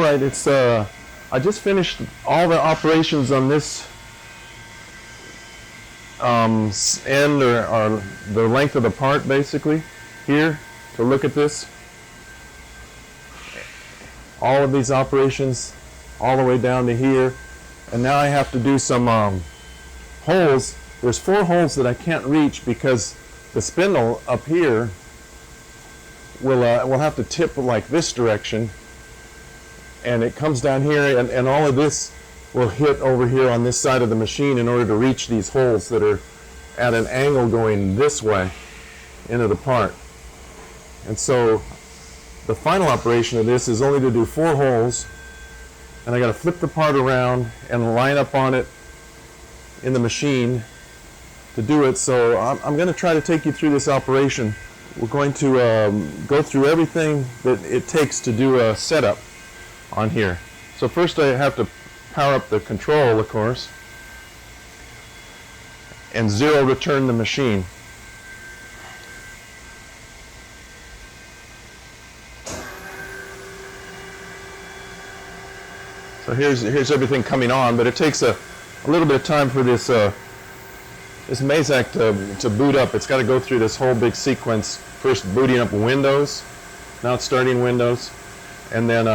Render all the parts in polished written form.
right, it's I just finished all the operations on this end or the length of the part basically here to look at this. All of these operations all the way down to here, and now I have to do some holes. There's 4 holes that I can't reach because the spindle up here will have to tip like this direction, and it comes down here, and all of this will hit over here on this side of the machine in order to reach these holes that are at an angle going this way into the part. And so the final operation of this is only to do 4 holes, and I got to flip the part around and line up on it in the machine to do it. So I'm going to try to take you through this operation. We're going to go through everything that it takes to do a setup on here. So first I have to power up the control, of course, and 0 return the machine. So here's everything coming on, but it takes a little bit of time for this this Mazak to boot up. It's got to go through this whole big sequence. First booting up Windows, now it's starting Windows, and then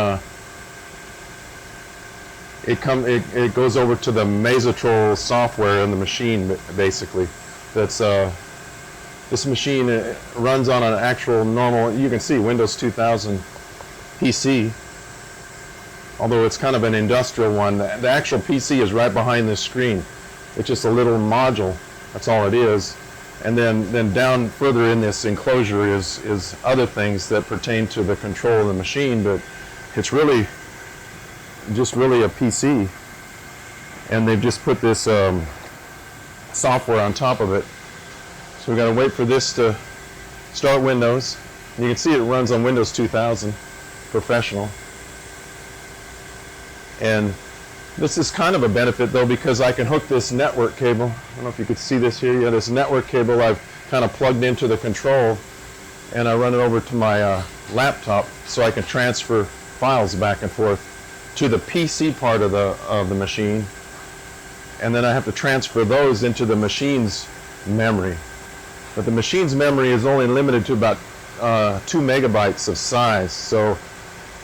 it goes over to the Mazatrol software in the machine basically. That's this machine runs on an actual normal, you can see, Windows 2000 PC. Although it's kind of an industrial one. The actual PC is right behind this screen. It's just a little module. That's all it is. And then down further in this enclosure is other things that pertain to the control of the machine, but it's really just really a PC. And they've just put this software on top of it. So we've got to wait for this to start Windows. And you can see it runs on Windows 2000 Professional. And this is kind of a benefit though, because I can hook this network cable. I don't know if you could see this here. Yeah, this network cable I've kind of plugged into the control, and I run it over to my laptop so I can transfer files back and forth to the PC part of the machine, and then I have to transfer those into the machine's memory. But the machine's memory is only limited to about 2 megabytes of size, so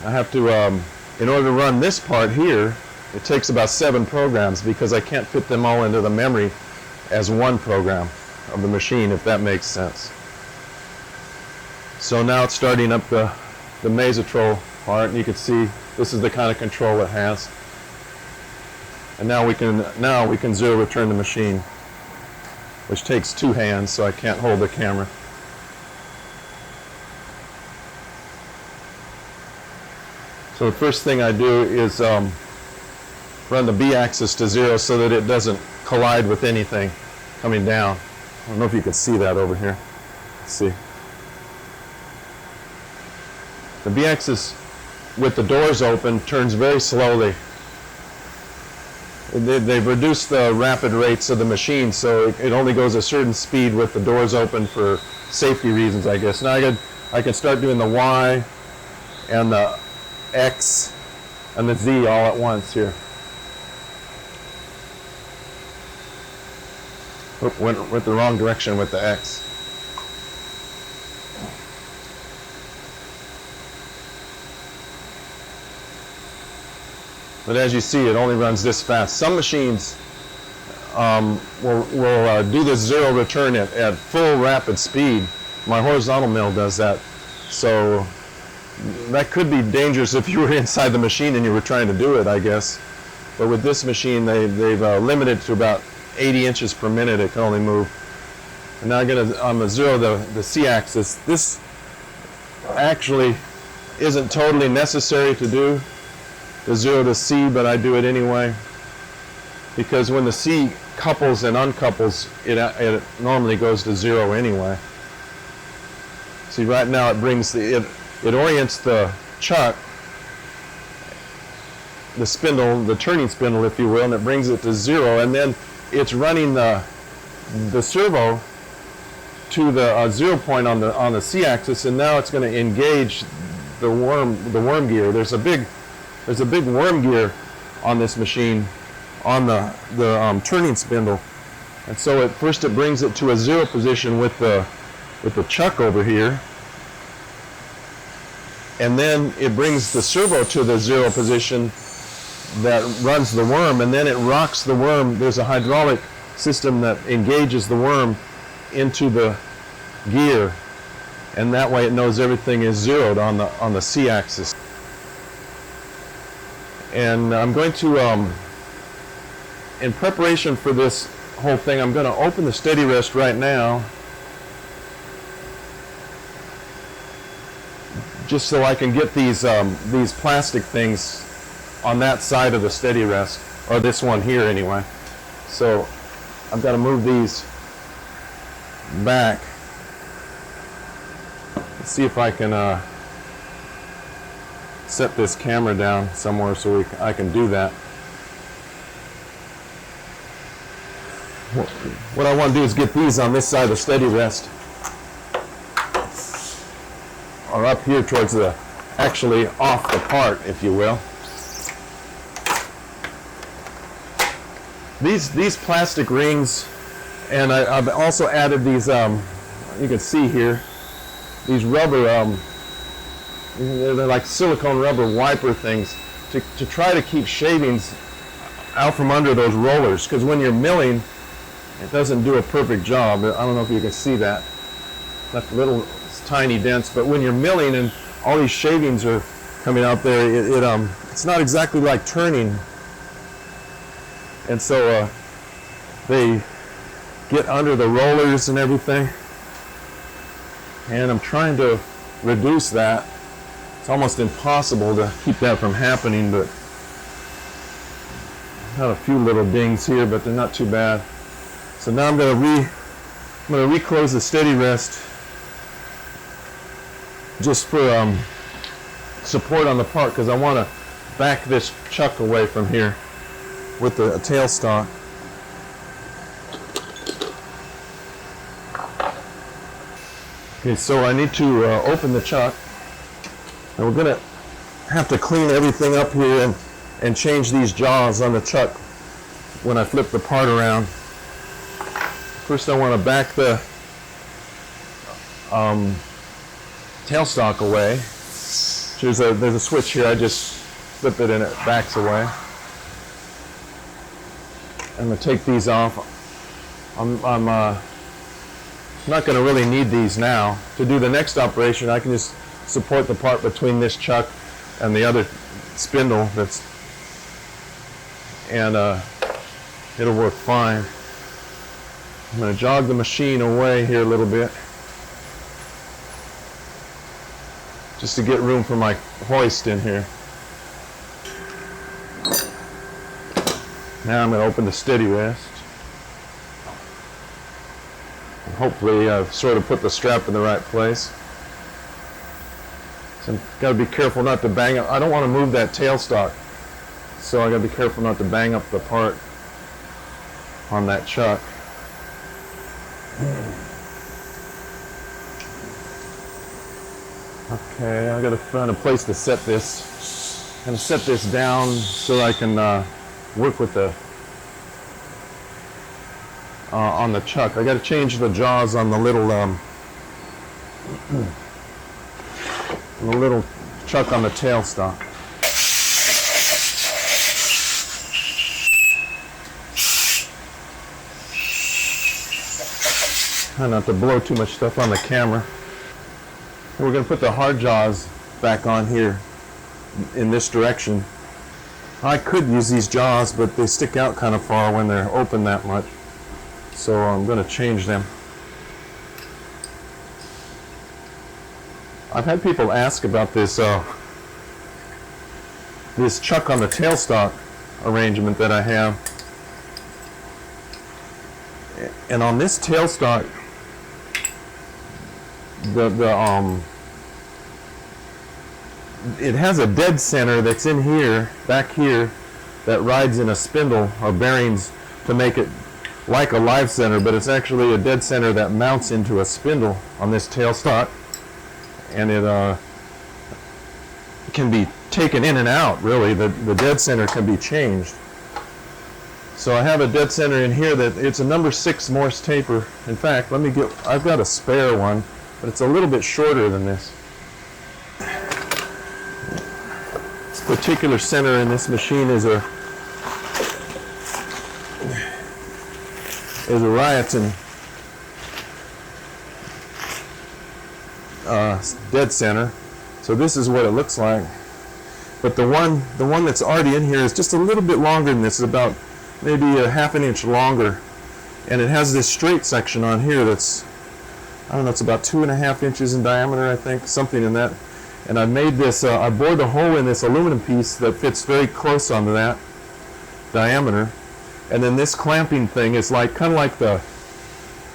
I have to in order to run this part here, it takes about 7 programs because I can't fit them all into the memory as one program of the machine, if that makes sense. So now it's starting up the Mazatrol part, and you can see this is the kind of control it has. And now we can 0 return the machine, which takes 2 hands, so I can't hold the camera. So the first thing I do is run the B-axis to 0 so that it doesn't collide with anything coming down. I don't know if you can see that over here. Let's see. The B-axis with the doors open turns very slowly. They've reduced the rapid rates of the machine, so it only goes a certain speed with the doors open for safety reasons, I guess. Now I can start doing the Y and the X and the Z all at once here. Oop, went the wrong direction with the X. But as you see, it only runs this fast. Some machines will do this 0 return at full rapid speed. My horizontal mill does that. So that could be dangerous if you were inside the machine and you were trying to do it, I guess. But with this machine, they've limited to about 80 inches per minute it can only move. And now I'm going to 0 the C-axis. This actually isn't totally necessary to do, the 0 to C, but I do it anyway. Because when the C couples and uncouples, it normally goes to 0 anyway. See, right now it brings it orients the chuck, the spindle, the turning spindle, if you will, and it brings it to 0, and then it's running the servo to the 0 point on the C-axis, and now it's going to engage the worm gear. There's a big there's a big worm gear on this machine, on the turning spindle, and so at first it brings it to a 0 position with the chuck over here, and then it brings the servo to the 0 position that runs the worm, and then it rocks the worm. There's a hydraulic system that engages the worm into the gear, and that way it knows everything is zeroed on the C-axis. And I'm going to, in preparation for this whole thing, I'm going to open the steady rest right now, just so I can get these plastic things on that side of the steady rest, or this one here anyway. So I've got to move these back. Let's see if I can set this camera down somewhere so I can do that. What I want to do is get these on this side of the steady rest, or up here towards the, actually off the part, if you will. These plastic rings, and I've also added these, you can see here, these rubber, they're like silicone rubber wiper things to try to keep shavings out from under those rollers, because when you're milling, it doesn't do a perfect job. I don't know if you can see that. Left little tiny dents, but when you're milling and all these shavings are coming out there, it's not exactly like turning. And so they get under the rollers and everything. And I'm trying to reduce that. It's almost impossible to keep that from happening, but got a few little dings here, but they're not too bad. So now I'm going to reclose the steady rest just for support on the part, because I want to back this chuck away from here with the tailstock. Okay, so I need to open the chuck, and we're going to have to clean everything up here and change these jaws on the chuck when I flip the part around. First I want to back the tailstock away. There's a switch here. I just flip it and it backs away. I'm going to take these off. I'm not going to really need these now. To do the next operation, I can just support the part between this chuck and the other spindle, and it'll work fine. I'm going to jog the machine away here a little bit, just to get room for my hoist in here. Now I'm going to open the steady rest. And hopefully I've sort of put the strap in the right place. So I've got to be careful not to bang up. I don't want to move that tailstock, so I've got to be careful not to bang up the part on that chuck. Okay, I've got to find a place to set this. I'm going to set this down so I can work with the on the chuck. I got to change the jaws on the little chuck on the tailstock. Try not to blow too much stuff on the camera. And we're going to put the hard jaws back on here in this direction. I could use these jaws, but they stick out kind of far when they're open that much. So I'm going to change them. I've had people ask about this this chuck on the tailstock arrangement that I have. And on this tailstock, it has a dead center that's in here, back here, that rides in a spindle or bearings to make it like a live center, but it's actually a dead center that mounts into a spindle on this tailstock, and it can be taken in and out, really. The dead center can be changed. So I have a dead center in here that it's a number 6 Morse taper. In fact, I've got a spare one, but it's a little bit shorter than this. This particular center in this machine is a Reorient dead center. So this is what it looks like. But the one that's already in here is just a little bit longer than this. It's about maybe a ½ inch longer. And it has this straight section on here that's, I don't know, it's about 2½ inches in diameter, I think, something in that. And I made this, I bored a hole in this aluminum piece that fits very close onto that diameter. And then this clamping thing is like kind of like the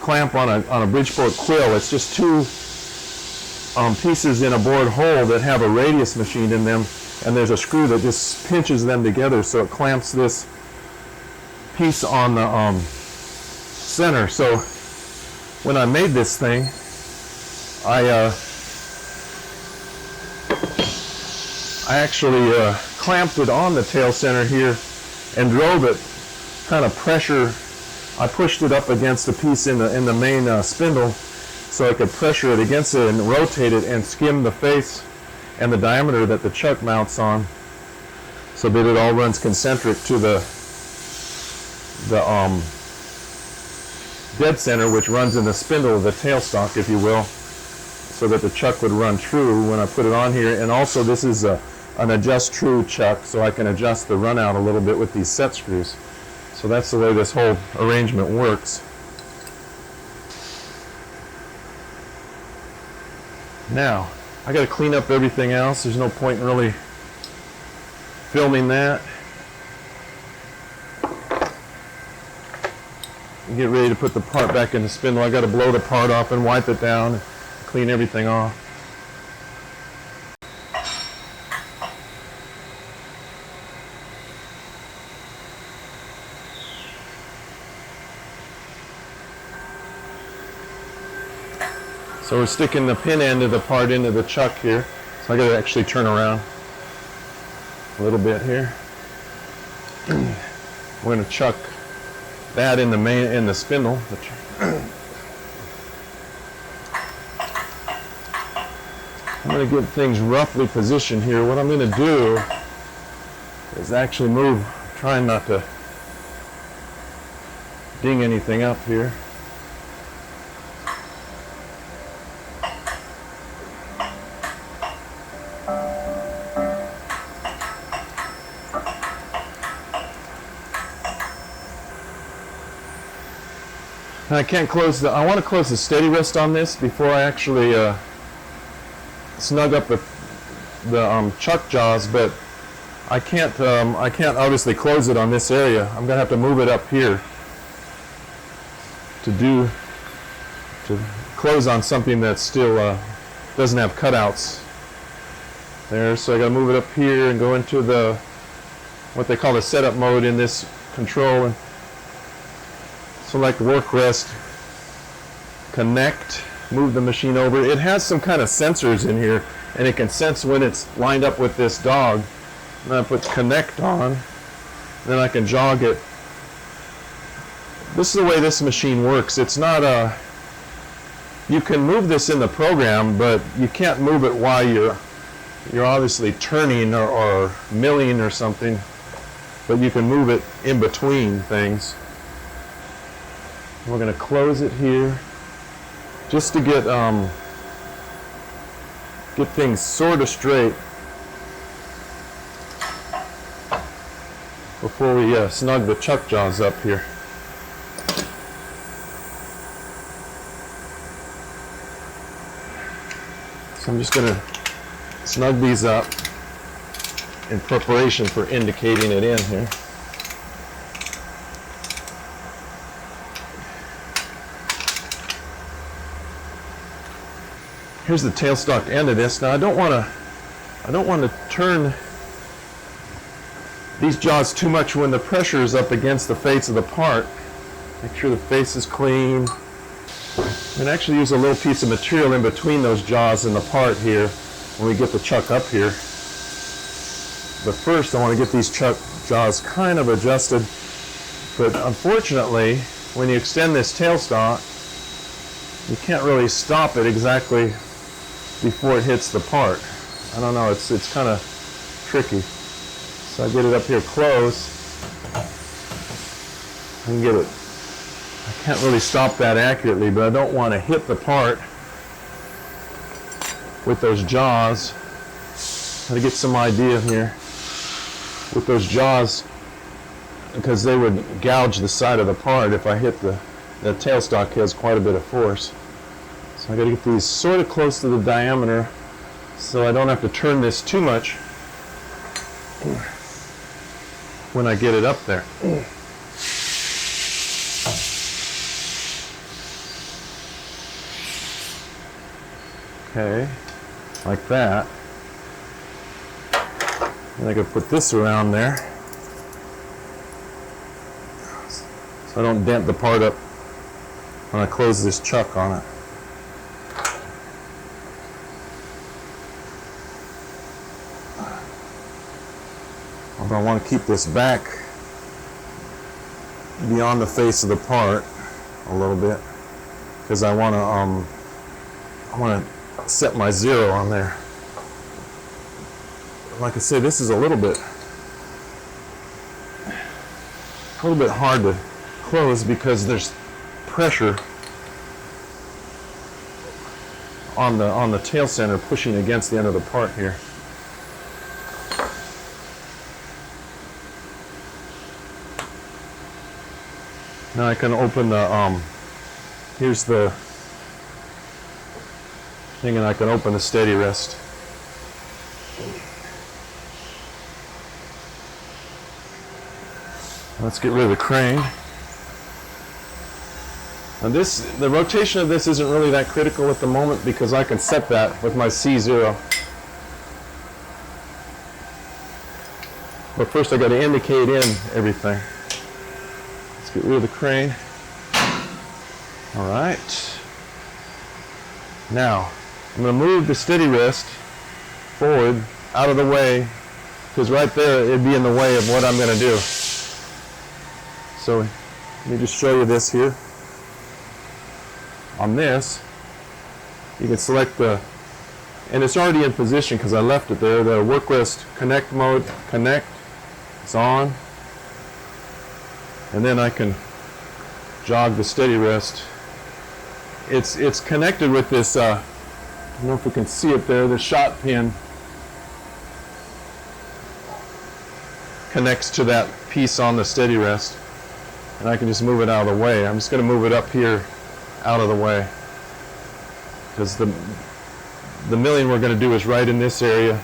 clamp on a Bridgeport quill. It's just 2 pieces in a bored hole that have a radius machined in them, and there's a screw that just pinches them together, so it clamps this piece on the center. So when I made this thing, I actually clamped it on the tail center here and drove it kind of pressure. I pushed it up against a piece in the main spindle so I could pressure it against it and rotate it and skim the face and the diameter that the chuck mounts on, so that it all runs concentric to the dead center, which runs in the spindle of the tailstock, if you will, so that the chuck would run true when I put it on here. And also this is an adjust true chuck, so I can adjust the run out a little bit with these set screws. So that's the way this whole arrangement works. Now, I got to clean up everything else. There's no point in really filming that. Get ready to put the part back in the spindle. I got to blow the part off and wipe it down and clean everything off. So we're sticking the pin end of the part into the chuck here. So I got to actually turn around a little bit here. We're going to chuck that in the spindle. I'm going to get things roughly positioned here. What I'm going to do is actually move, trying not to ding anything up here. And I can't close I want to close the steady rest on this before I actually snug up the chuck jaws, but I can't obviously close it on this area. I'm gonna have to move it up here to close on something that still doesn't have cutouts there. So I gotta move it up here and go into the what they call the setup mode in this control, and select work rest, connect, move the machine over. It has some kind of sensors in here, and it can sense when it's lined up with this dog. And I put connect on, then I can jog it. This is the way this machine works. It's not you can move this in the program, but you can't move it while you're obviously turning or milling or something, but you can move it in between things. We're going to close it here just to get things sort of straight before we snug the chuck jaws up here. So I'm just going to snug these up in preparation for indicating it in here. Here's the tailstock end of this. Now I don't want to turn these jaws too much when the pressure is up against the face of the part. Make sure the face is clean. And actually use a little piece of material in between those jaws and the part here when we get the chuck up here. But first I want to get these chuck jaws kind of adjusted. But unfortunately, when you extend this tailstock, you can't really stop it exactly before it hits the part. I don't know, it's kind of tricky. So I get it up here close. I can get it. I can't really stop that accurately, but I don't want to hit the part with those jaws. Try to get some idea here with those jaws, because they would gouge the side of the part if I hit the tailstock. Has quite a bit of force. So I got to get these sort of close to the diameter so I don't have to turn this too much when I get it up there. Okay, like that. And I could put this around there so I don't dent the part up when I close this chuck on it. Although I want to keep this back beyond the face of the part a little bit, because I want to set my zero on there. Like I said, this is a little bit hard to close because there's pressure on the tail center pushing against the end of the part here. Now I can open the here's the thing, and I can open the steady rest. Let's get rid of the crane. And the rotation of this isn't really that critical at the moment because I can set that with my C0. But first I got to indicate in everything. Let's get rid of the crane. All right. Now, I'm going to move the steady rest forward, out of the way, because right there it'd be in the way of what I'm going to do. So let me just show you this here. On this, you can select and it's already in position because I left it there, the work rest connect mode, connect, it's on. And then I can jog the steady rest. It's connected with this, I don't know if we can see it there, the shot pin connects to that piece on the steady rest. And I can just move it out of the way. I'm just going to move it up here out of the way, because the milling we're going to do is right in this area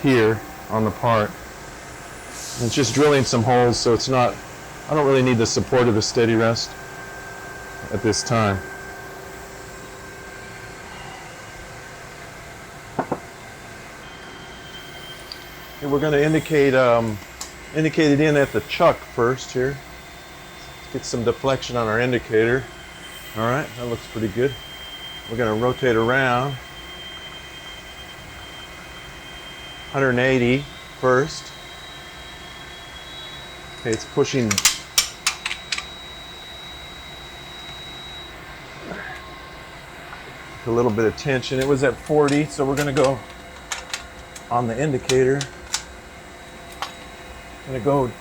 here on the part. And it's just drilling some holes, so it's not, I don't really need the support of the steady rest at this time. Okay, we're going to indicate it in at the chuck first here. Let's get some deflection on our indicator. All right, that looks pretty good. We're going to rotate around 180 first. Okay, it's pushing a little bit of tension. It was at 40, so we're going to go on the indicator. I'm going to go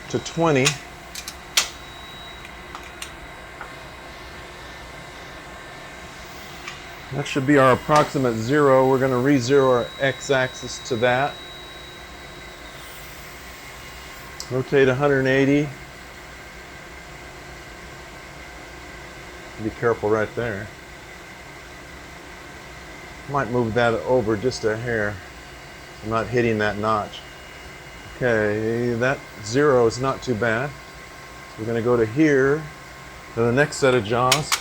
to 20. That should be our approximate zero. We're going to re-zero our x-axis to that. Rotate 180. Be careful right there. Might move that over just a hair. I'm not hitting that notch. Okay, that zero is not too bad. So we're going to go to here, to the next set of jaws.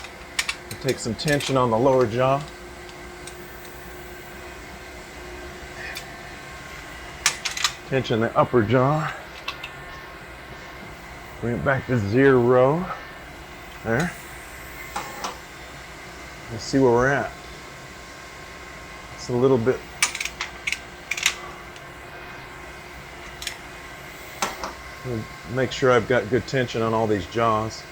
Take some tension on the lower jaw. Tension the upper jaw. Bring it back to zero. There. Let's see where we're at. It's a little bit Make sure I've got good tension on all these jaws.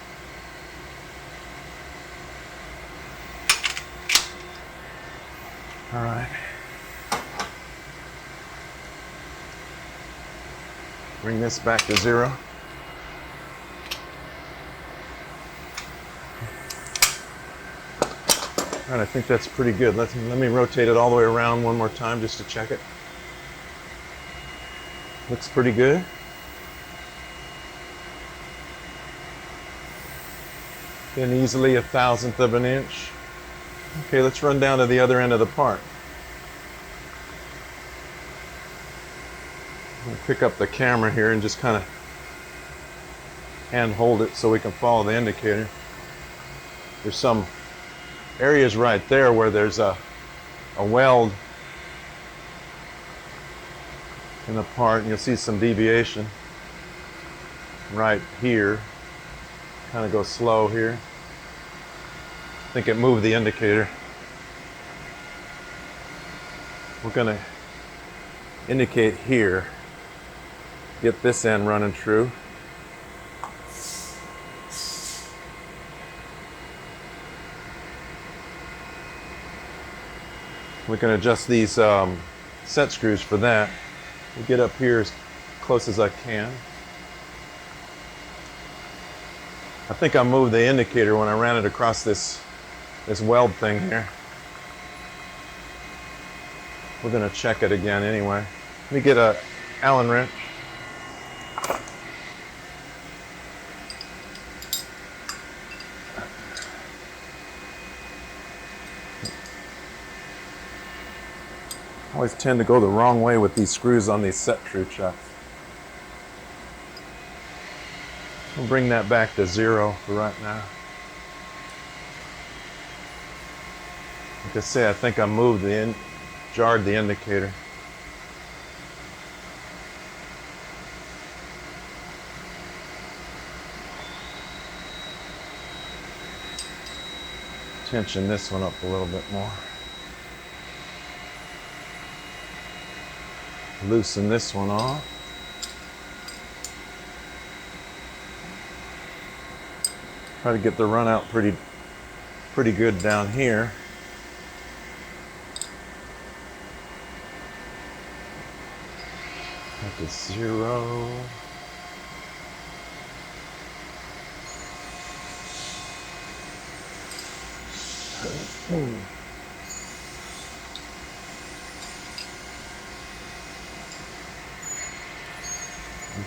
All right. Bring this back to 0. All right, I think that's pretty good. Let me rotate it all the way around one more time just to check it. Looks pretty good. Then easily 1/1000 of an inch. Okay, let's run down to the other end of the part. I'm gonna pick up the camera here and just kind of hand hold it so we can follow the indicator. There's some areas right there where there's a weld in the part, and you'll see some deviation right here. Kind of go slow here. I think it moved the indicator. We're going to indicate here. Get this end running true. We can adjust these set screws for that. We'll get up here as close as I can. I think I moved the indicator when I ran it across this weld thing here. We're going to check it again anyway. Let me get a Allen wrench. I always tend to go the wrong way with these screws on these set screw chucks. We'll bring that back to 0 for right now. Like I say, I think I moved jarred the indicator. Tension this one up a little bit more. Loosen this one off. Try to get the run out pretty good down here. Back to 0.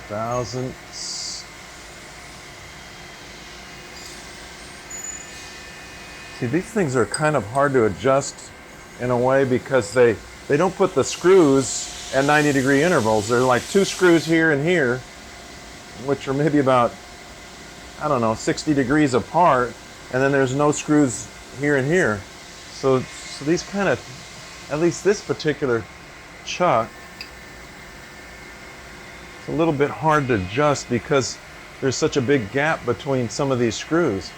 Thousandths. See, these things are kind of hard to adjust in a way because they don't put the screws at 90-degree intervals. They're like 2 screws here and here, which are maybe about, I don't know, 60 degrees apart, and then there's no screws here and here. So these kind of, at least this particular chuck, it's a little bit hard to adjust because there's such a big gap between some of these screws.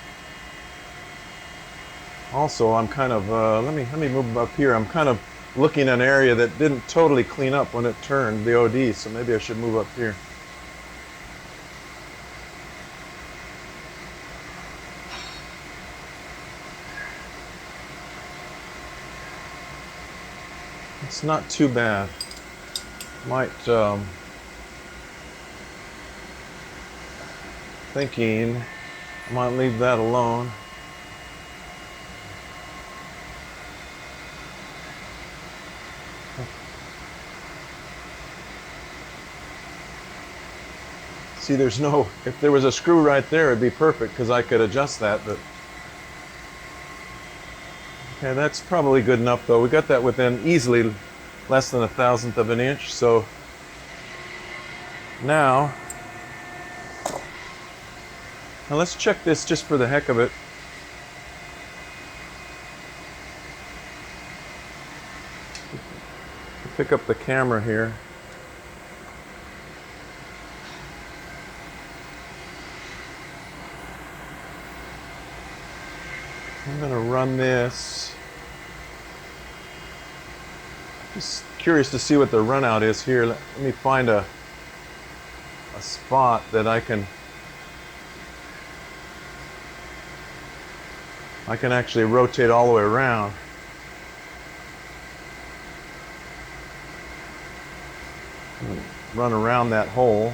Also, I'm kind of, let me move up here. I'm kind of looking at an area that didn't totally clean up when it turned the OD, so maybe I should move up here. It's not too bad. Might, thinking I might leave that alone. See, there's no, if there was a screw right there, it'd be perfect because I could adjust that, but okay, that's probably good enough though. We got that within easily less than 1/1000 of an inch, so now let's check this just for the heck of it. Pick up the camera here. I'm going to run this. Just curious to see what the run out is here. Let me find a a spot that I can actually rotate all the way around. Run around that hole.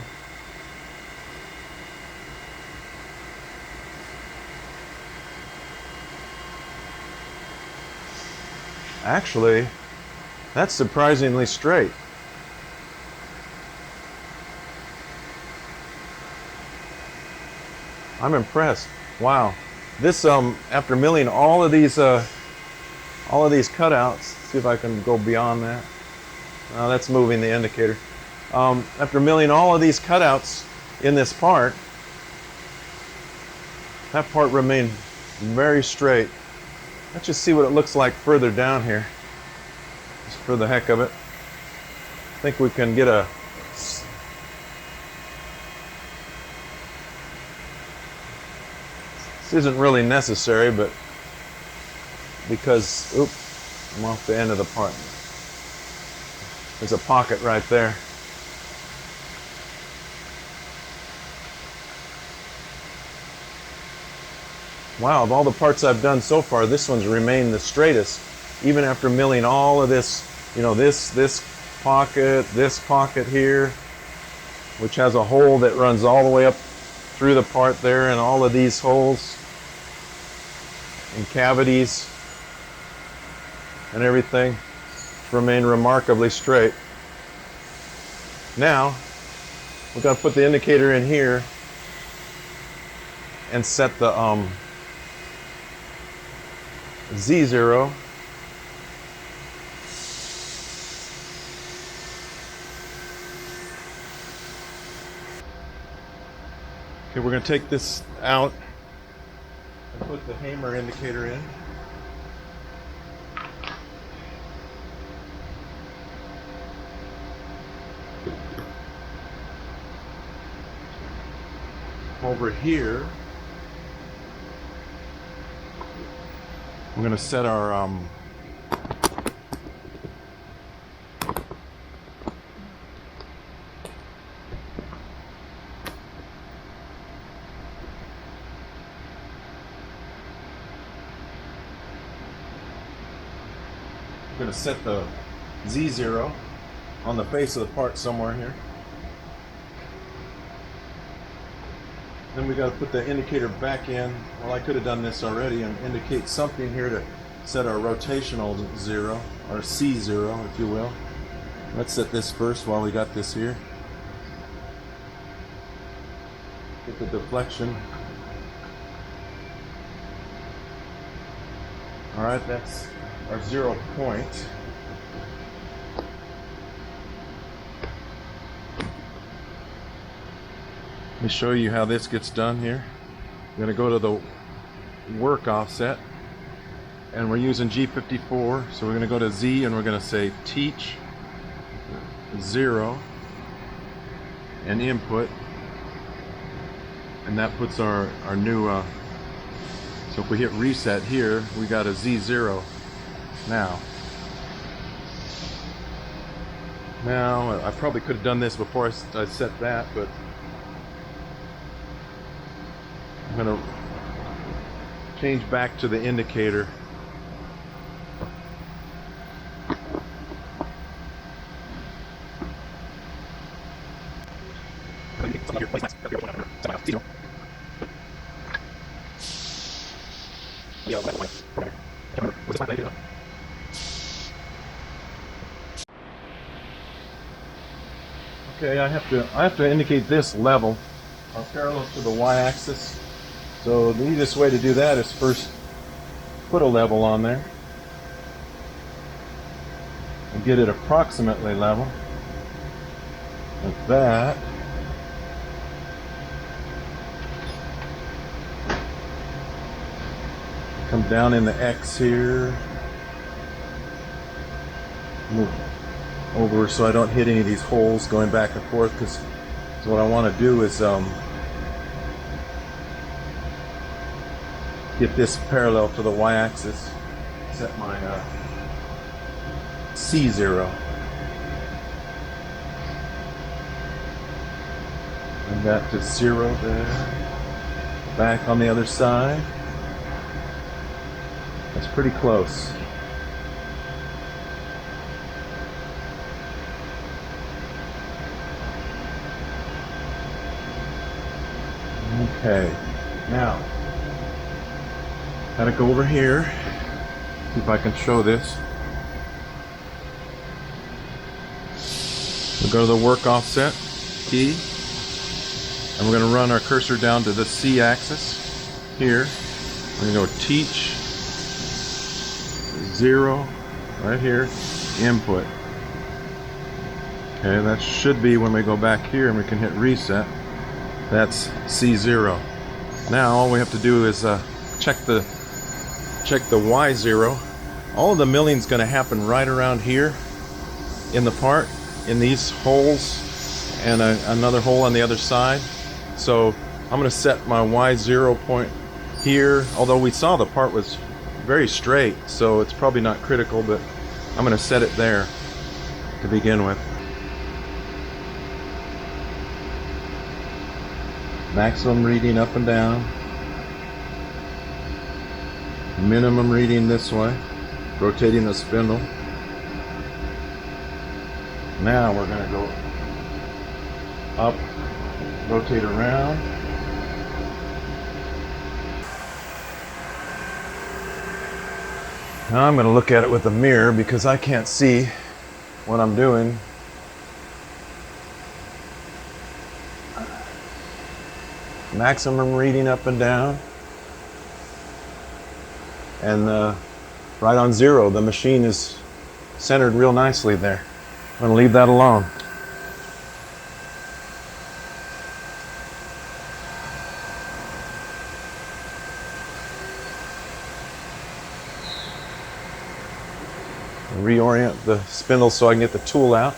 Actually, that's surprisingly straight. I'm impressed. Wow. This after milling all of these cutouts, see if I can go beyond that. Oh, that's moving the indicator. After milling all of these cutouts in this part, that part remained very straight. Let's just see what it looks like further down here, just for the heck of it. I think we can get a... This isn't really necessary, but because, oops, I'm off the end of the part. There's a pocket right there. Wow, of all the parts I've done so far, this one's remained the straightest, even after milling all of this, you know, this pocket here, which has a hole that runs all the way up through the part there, and all of these holes and cavities and everything remain remarkably straight. Now, we've got to put the indicator in here and set the Z0. Okay, we're going to take this out and put the hammer indicator in. Over here, we're going to set our set the Z0 on the face of the part somewhere here. Then we got to put the indicator back in. Well, I could have done this already and indicate something here to set our rotational 0, or C0, if you will. Let's set this first while we got this here. Get the deflection. All right, that's our 0 point. Let me show you how this gets done here. We're going to go to the work offset, and we're using G54, so we're going to go to Z and we're going to say teach 0 and input, and that puts our new so if we hit reset here, we got a Z0 now. Now, I probably could have done this before I set that, but I'm going to change back to the indicator. Okay, I have to indicate this level parallel to the y-axis. So the easiest way to do that is first put a level on there and get it approximately level, like that. Come down in the X here, move over so I don't hit any of these holes going back and forth, because what I want to do is get this parallel to the y-axis, set my C0. Bring that to 0 there. Back on the other side. That's pretty close. Okay, now, gotta go over here, see if I can show this. We'll go to the work offset key, and we're gonna run our cursor down to the C axis here. We're gonna go teach 0 right here, input. Okay, that should be when we go back here and we can hit reset. That's C0. Now all we have to do is check the Y0. All of the milling is going to happen right around here in the part, in these holes, and another hole on the other side. So I'm going to set my Y0 point here, although we saw the part was very straight, so it's probably not critical, but I'm going to set it there to begin with. Maximum reading up and down. Minimum reading this way. Rotating the spindle. Now we're going to go up, rotate around. Now I'm going to look at it with a mirror because I can't see what I'm doing. Maximum reading up and down, and right on 0, the machine is centered real nicely there. I'm going to leave that alone. Reorient the spindle so I can get the tool out.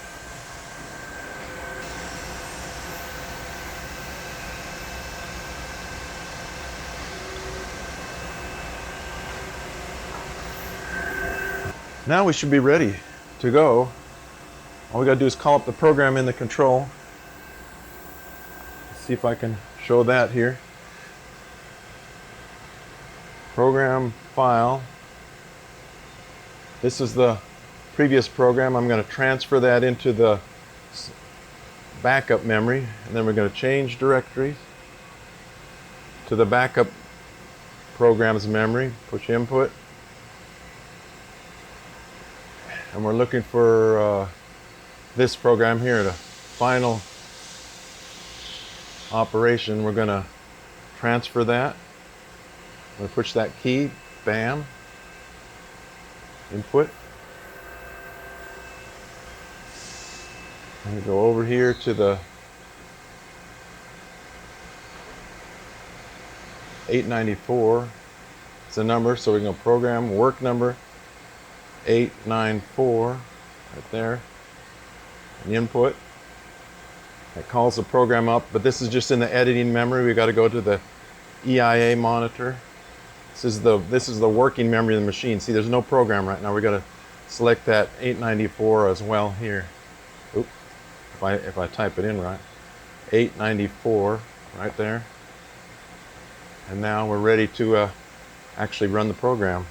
Now we should be ready to go. All we got to do is call up the program in the control. Let's see if I can show that here. Program file. This is the previous program. I'm going to transfer that into the backup memory, and then we're going to change directories to the backup program's memory. Push input. And we're looking for this program here, the final operation. We're going to transfer that. I'm going to push that key, bam, input. I'm going to go over here to the 894. It's a number, so we're going to program work number 894 right there, and input. It calls the program up, but this is just in the editing memory. We've got to go to the EIA monitor. This is the working memory of the machine. See, there's no program right now. We've got to select that 894 as well here. Oop, if I type it in right, 894 right there. And now we're ready to actually run the program.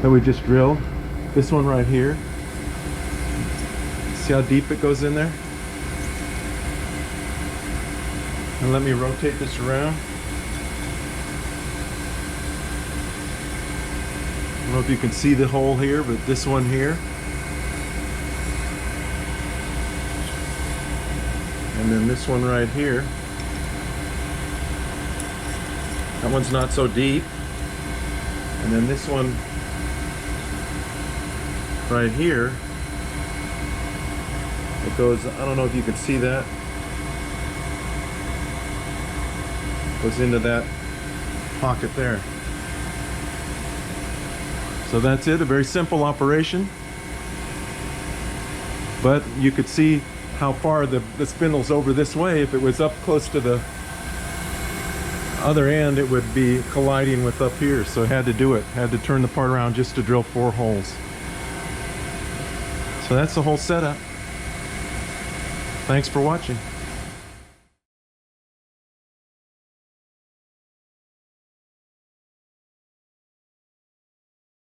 that we just drilled. This one right here. See how deep it goes in there? And let me rotate this around. I don't know if you can see the hole here, but this one here. And then this one right here. That one's not so deep. And then this one right here. It goes, I don't know if you can see that. Goes into that pocket there. So that's it, a very simple operation. But you could see how far the spindle's over this way. If it was up close to the other end, it would be colliding with up here. So I had to do it. Had to turn the part around just to drill 4 holes. So that's the whole setup. Thanks for watching.